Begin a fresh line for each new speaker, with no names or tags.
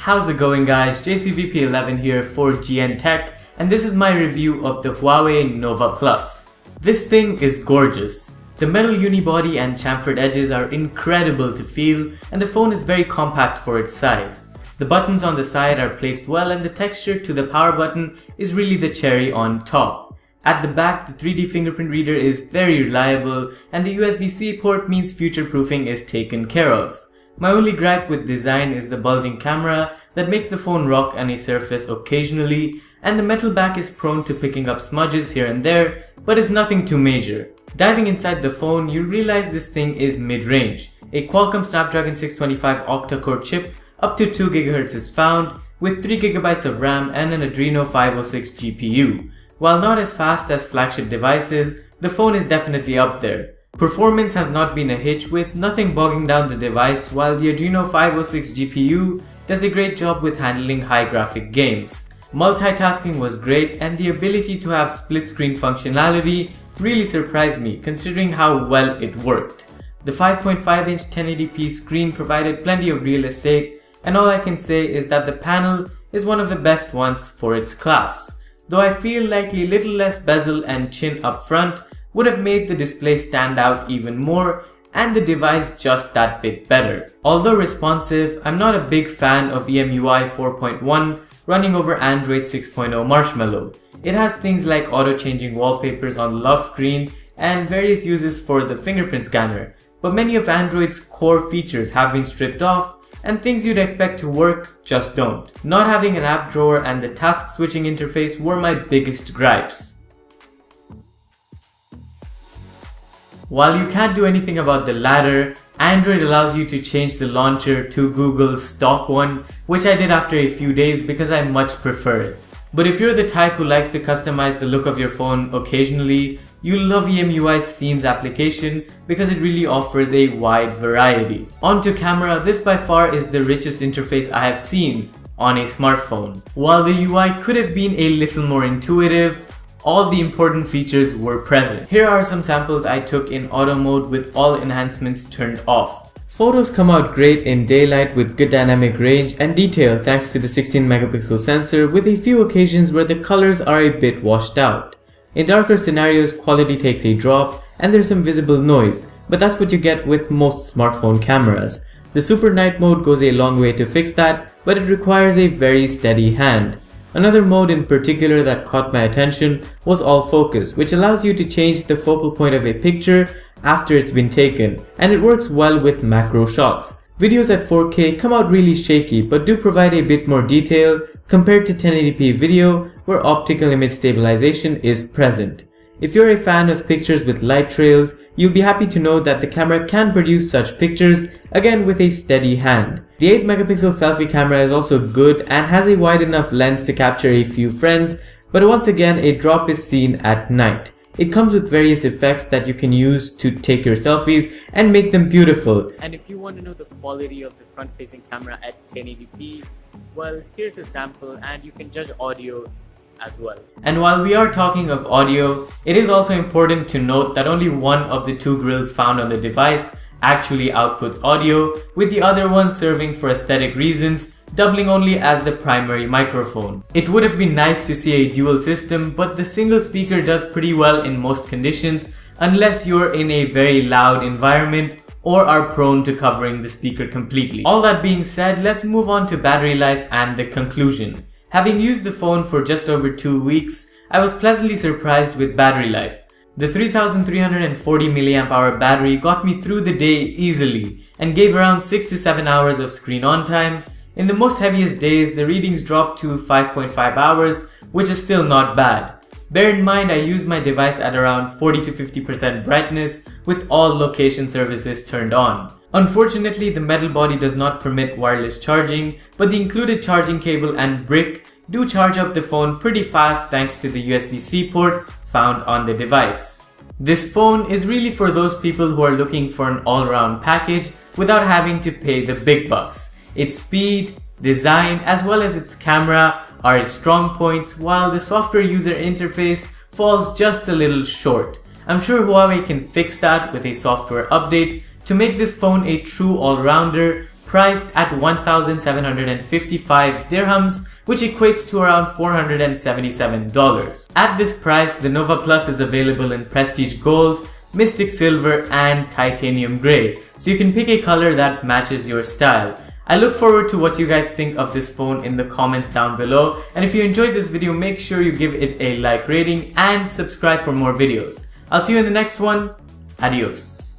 How's it going, guys? JCVP11 here for GN Tech, and this is my review of the Huawei Nova Plus. This thing is gorgeous. The metal unibody and chamfered edges are incredible to feel, and the phone is very compact for its size. The buttons on the side are placed well, and the texture to the power button is really the cherry on top. At the back, the 3D fingerprint reader is very reliable, and the USB-C port means future-proofing is taken care of. My only gripe with design is the bulging camera that makes the phone rock on a surface occasionally, and the metal back is prone to picking up smudges here and there, but it's nothing too major. Diving inside the phone, you realize this thing is mid-range. A Qualcomm Snapdragon 625 octa-core chip up to 2 GHz is found, with 3 GB of RAM and an Adreno 506 GPU. While not as fast as flagship devices, the phone is definitely up there. Performance has not been a hitch, with nothing bogging down the device, while the Adreno 506 GPU does a great job with handling high graphic games. Multitasking was great, and the ability to have split screen functionality really surprised me considering how well it worked. The 5.5-inch 1080p screen provided plenty of real estate, and all I can say is that the panel is one of the best ones for its class. Though I feel like a little less bezel and chin up front would have made the display stand out even more and the device just that bit better. Although responsive, I'm not a big fan of EMUI 4.1 running over Android 6.0 Marshmallow. It has things like auto-changing wallpapers on the lock screen and various uses for the fingerprint scanner, but many of Android's core features have been stripped off, and things you'd expect to work just don't. Not having an app drawer and the task switching interface were my biggest gripes. While you can't do anything about the latter, Android allows you to change the launcher to Google's stock one, which I did after a few days because I much prefer it. But if you're the type who likes to customize the look of your phone occasionally, you'll love EMUI's themes application because it really offers a wide variety. Onto camera, this by far is the richest interface I have seen on a smartphone. While the UI could have been a little more intuitive, all the important features were present. Here are some samples I took in auto mode with all enhancements turned off. Photos come out great in daylight with good dynamic range and detail thanks to the 16 megapixel sensor, with a few occasions where the colors are a bit washed out. In darker scenarios, quality takes a drop and there's some visible noise, but that's what you get with most smartphone cameras. The super night mode goes a long way to fix that, but it requires a very steady hand. Another mode in particular that caught my attention was all focus, which allows you to change the focal point of a picture after it's been taken, and it works well with macro shots. Videos at 4K come out really shaky but do provide a bit more detail compared to 1080p video where optical image stabilization is present. If you're a fan of pictures with light trails, you'll be happy to know that the camera can produce such pictures, again with a steady hand. The 8 megapixel selfie camera is also good and has a wide enough lens to capture a few friends, but once again a drop is seen at night. It comes with various effects that you can use to take your selfies and make them beautiful. And if you want to know the quality of the front-facing camera at 1080p, well, here's a sample and you can judge audio as well. And while we are talking of audio, it is also important to note that only one of the two grills found on the device actually outputs audio, with the other one serving for aesthetic reasons, doubling only as the primary microphone. It would have been nice to see a dual system, but the single speaker does pretty well in most conditions unless you're in a very loud environment or are prone to covering the speaker completely. All that being said, let's move on to battery life and the conclusion. Having used the phone for just over 2 weeks, I was pleasantly surprised with battery life. The 3340 mAh battery got me through the day easily and gave around 6 to 7 hours of screen on time. In the most heaviest days, the readings dropped to 5.5 hours, which is still not bad. Bear in mind I use my device at around 40 to 50% brightness with all location services turned on. Unfortunately, the metal body does not permit wireless charging, but the included charging cable and brick do charge up the phone pretty fast thanks to the USB-C port found on the device. This phone is really for those people who are looking for an all-around package without having to pay the big bucks. Its speed, design, as well as its camera are its strong points, while the software user interface falls just a little short. I'm sure Huawei can fix that with a software update to make this phone a true all-rounder, priced at 1,755 dirhams, which equates to around $477. At this price, the Nova Plus is available in Prestige Gold, Mystic Silver and Titanium Grey, so you can pick a color that matches your style. I look forward to what you guys think of this phone in the comments down below, and if you enjoyed this video, make sure you give it a like rating and subscribe for more videos. I'll see you in the next one. Adios.